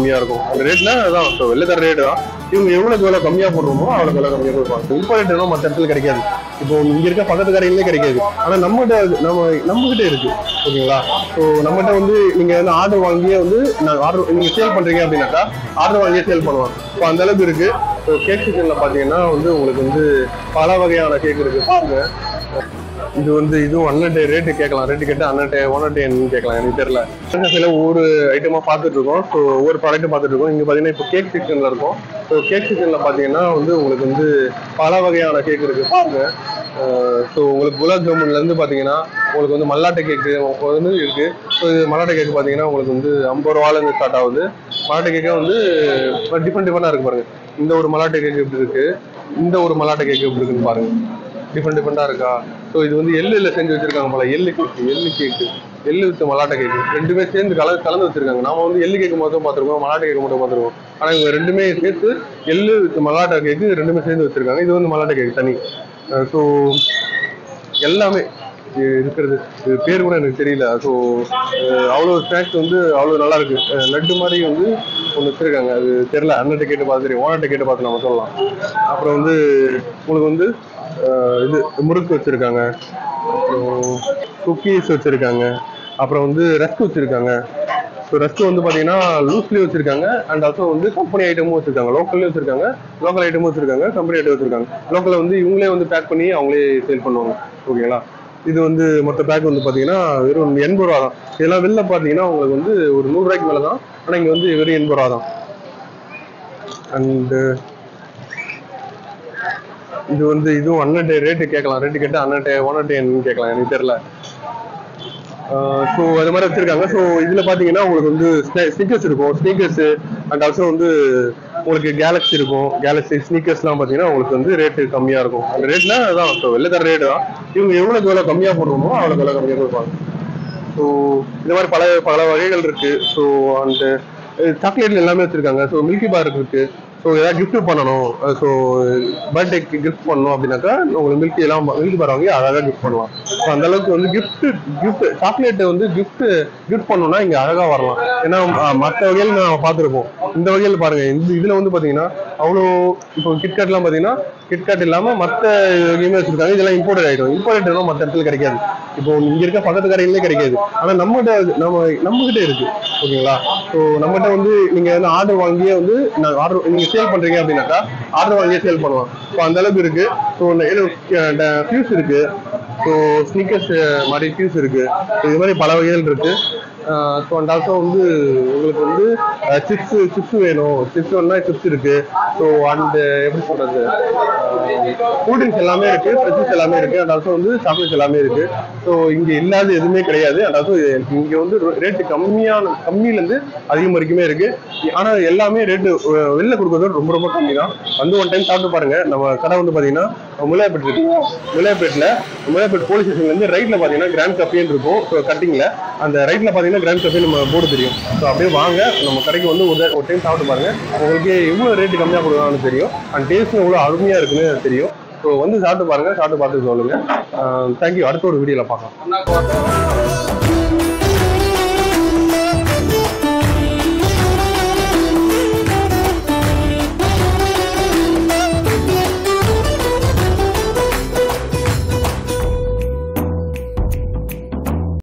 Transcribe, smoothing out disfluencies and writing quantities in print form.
கம்மியா இருக்கும். அந்த ரேட்னா அதான் வெள்ளை ரேட் தான். இவங்க எவ்வளவு கம்மியா போடுறோமோ அவ்வளவு கம்மியா கொடுப்பாங்க. இம்பார்ட்டன்ட் மற்ற இடத்துல கிடைக்காது. இப்போ இங்க இருக்க பக்கத்து கடையிலே கிடைக்காது. ஆனா நம்ம கிட்ட இருக்கு. ஓகேங்களா? ஸோ நம்மகிட்ட வந்து நீங்க வந்து ஆர்டர் வாங்கியே வந்து நீங்க சேல் பண்றீங்க அப்படின்னாக்கா ஆர்டர் வாங்கியே சேல் பண்ணுவாங்க. இப்போ அந்த அளவுக்கு இருக்கு. ஸோ கேக் செக்ஷன்ல பாத்தீங்கன்னா வந்து உங்களுக்கு வந்து பல வகையான கேக் இருக்கு. பாருங்க, இது வந்து இதுவும் அன்னட்டை ரேட்டு கேட்கலாம். ரேட்டு கேட்டு அன்னட்டை ஒன்னட்டை கேட்கலாம். எனக்கு தெரியல. சில ஒவ்வொரு ஐட்டமா பார்த்துட்டு இருக்கோம். ஸோ ஒவ்வொரு ப்ராடக்ட்டும் பார்த்துட்டு இருக்கோம். இங்க பாத்தீங்கன்னா இப்போ கேக் செக்ஷன்ல இருக்கும். ஸோ கேக் செக்ஷன்ல பாத்தீங்கன்னா வந்து உங்களுக்கு வந்து பல வகையான கேக் இருக்கு. பாருங்க, ஸோ உங்களுக்கு குலாப் ஜாமுன்ல இருந்து பாத்தீங்கன்னா உங்களுக்கு வந்து மல்லாட்டை கேக்கு வந்து இருக்கு. ஸோ இது மல்லாட்டை கேக்கு பாத்தீங்கன்னா உங்களுக்கு வந்து 50 ரூபால இருந்து ஸ்டார்ட் ஆகுது. மல்லாட்டை கேக்கே வந்து டிஃப்ரெண்டா இருக்கு. பாருங்க, இந்த ஒரு மல்லாட்டை கேக்கு எப்படி இருக்கு, இந்த ஒரு மல்லாட்டை கேக்கு எப்படி இருக்குன்னு பாருங்க. டிஃப்ரெண்டா இருக்கா? ஸோ இது வந்து எள்ளுல செஞ்சு வச்சிருக்காங்க போல. எள்ளு கேக்கு, எள்ளு வித்து மல்லாட்டை கேக்கு ரெண்டுமே சேர்ந்து கலந்து வச்சிருக்காங்க. நாம வந்து எள்ளு கேக்கு மட்டும் பார்த்துருக்கோம், மல்லாட்டை கேக்கு மட்டும் பார்த்துருக்கோம். ஆனா இவங்க ரெண்டுமே சேர்த்து எள்ளு வித்து மல்லாட்டை கேக்கு ரெண்டுமே சேர்ந்து வச்சிருக்காங்க. இது வந்து மல்லாட்டை கேக்கு தனி. ஸோ எல்லாமே இருக்கிறது பேர் கூட எனக்கு தெரியல. ஸோ அவ்வளோ ஸ்நாக்ஸ் வந்து அவ்வளோ நல்லா இருக்கு. லட்டு மாதிரி வந்து ஒன்று வச்சிருக்காங்க. அது தெரியல. அண்ணன்ட்ட கேட்டு பார்த்து தெரியும், ஓனர்கிட்ட கேட்டு பார்த்து நம்ம சொல்லலாம். அப்புறம் வந்து உங்களுக்கு வந்து இது முறுக்கு வச்சிருக்காங்க, அப்புறம் குக்கீஸ் வச்சிருக்காங்க, அப்புறம் வந்து ரஸ்க் வச்சிருக்காங்க. ஸோ ரஸ்க் வந்து பார்த்தீங்கன்னா லூஸ்லேயும் வச்சிருக்காங்க. அண்ட் ஆல்சோ வந்து கம்பெனி ஐட்டமும் வச்சிருக்காங்க. லோக்கல்லையும் வச்சிருக்காங்க, லோக்கல் ஐட்டமும் வச்சிருக்காங்க, கம்பெனி ஐட்டம் வச்சிருக்காங்க. லோக்கலில் வந்து இவங்களே வந்து பேக் பண்ணி அவங்களே சேல் பண்ணுவாங்க. ஓகேங்களா? இது வந்து மொத்த பேக் வந்து பார்த்தீங்கன்னா வெறும் 80 ரூபா தான். இதெல்லாம் வெளில பார்த்தீங்கன்னா உங்களுக்கு வந்து ஒரு 100 ரூபாய்க்கு மேலே தான். ஆனால் இங்கே வந்து வெறும் 80 ரூபா தான். அண்டு இது வந்து இதுவும் அன்னட்டை ரேட்டு கேட்கலாம். ரேட்டு கேட்டு அன்னட்டை ஒன்னட்டை கேட்கலாம். எனக்கு தெரியல. ஸோ அது மாதிரி வச்சிருக்காங்க. ஸோ இதுல பாத்தீங்கன்னா உங்களுக்கு வந்து ஸ்னீக்கர்ஸ் இருக்கும், ஸ்னீக்கர்ஸ் அண்ட் ஆல்சோ வந்து உங்களுக்கு கேலக்ஸி இருக்கும். கேலக்ஸி ஸ்னீக்கர்ஸ்லாம் பாத்தீங்கன்னா உங்களுக்கு வந்து ரேட்டு கம்மியா இருக்கும். அந்த ரேட்னா அதான் வெள்ளை ரேட்டு தான். இவங்க எவ்வளவு கம்மியா போடுறோமோ அவ்வளவு கம்மியா கொடுப்பாங்க. ஸோ இந்த மாதிரி பல வகைகள் இருக்கு. ஸோ அந்த சாக்லேட்ல எல்லாமே வச்சிருக்காங்க. ஸோ மில்கி பார் இருக்கு. ஸோ ஏதாவது கிஃப்ட் பண்ணணும், ஸோ பர்த்டேக்கு கிஃப்ட் பண்ணணும் அப்படின்னாக்கா உங்களுக்கு மில்கி பார் வாங்கி அழகாக கிஃப்ட் பண்ணலாம். ஸோ அந்த அளவுக்கு வந்து கிஃப்ட் சாக்லேட்டை வந்து கிஃப்ட் பண்ணணும்னா இங்கே அழகாக வரலாம். ஏன்னா மற்ற வகையில் நான் பார்த்துருப்போம். இந்த வகையில் பாருங்க, இதில் வந்து பார்த்தீங்கன்னா அவ்வளோ இப்போ கிட்கேட்லாம் பார்த்தீங்கன்னா கிட்கேட் இல்லாமல் மற்ற வகையுமே வச்சிருக்காங்க. இதெல்லாம் இம்போர்ட்டட் ஐட்டம். இம்போர்ட்டட் மற்ற இடத்துல கிடைக்காது. இப்போ இங்கே இருக்க பக்கத்து கடையிலே கிடைக்காது. ஆனால் நம்மகிட்ட இருக்கு. ஓகேங்களா? ஸோ நம்மகிட்ட வந்து நீங்கள் வந்து ஆர்டர் வாங்கியே வந்து நீங்க சேல் பண்றீங்க அப்படின்னாக்கா ஆர்டர் வாங்கியே சேல் பண்ணுவாங்க. ஸோ அந்த அளவுக்கு இருக்கு. ஸோ ஃபியூஸ் இருக்கு. ஸோ ஸ்னீக்கர்ஸ் மாதிரி ஃபியூஸ் இருக்கு. இது மாதிரி பல வகைகள் இருக்கு. ஸோ அண்ட் ஆல்சோ வந்து உங்களுக்கு வந்து சிப்ஸ் வேணும், சிப்ஸ் வேணும்னா சிப்ஸ் இருக்கு. ஸோ அண்ட் எப்படி சொல்றது, கூல்ட்ரிங்க்ஸ் எல்லாமே இருக்கு, ஃப்ரெஷ்ஷஸ் எல்லாமே இருக்கு. அண்ட் ஆல்சோ வந்து சாக்லேட்ஸ் எல்லாமே இருக்கு. ஸோ இங்க இல்லாத எதுவுமே கிடையாது. அண்ட் ஆல்சோ இங்க வந்து ரேட்டு கம்மியிலேருந்து அதிகம் வரைக்குமே இருக்கு. ஆனா எல்லாமே ரேட்டு வெளில கொடுக்கறது ரொம்ப ரொம்ப கம்மி தான். வந்து ஒன் டைம் சாப்பிட்டு பாருங்க. நம்ம கடை வந்து பாத்தீங்கன்னா முல்லையாப்பேட் இருக்கு. முல்லையாப்பேட் போலீஸ் ஸ்டேஷன்ல இருந்து ரைட்ல பாத்தீங்கன்னா கிராண்ட் கஃபேன்னு இருக்கும். கட்டிங்ல அந்த ரைட்ல பாத்தீங்கன்னா கிராண்ட் கஃபே நம்ம போர்டு தெரியும். ஸோ அப்படியே வாங்க, நம்ம கடைக்கு வந்து ஒரு டைம் சாப்பிட்டு பாருங்க. உங்களுக்கு எவ்வளவு ரேட்டு கம்மியா கொடுக்கலாம்னு தெரியும். அண்ட் டேஸ்ட் எவ்வளவு அருமையா இருக்குன்னு தெரியும். ஸோ வந்து சாப்பிட்டு பாருங்க, சாப்பிட்டு பார்த்து சொல்லுங்க. தேங்க்யூ. அடுத்த ஒரு வீடியோல பார்க்கலாம்.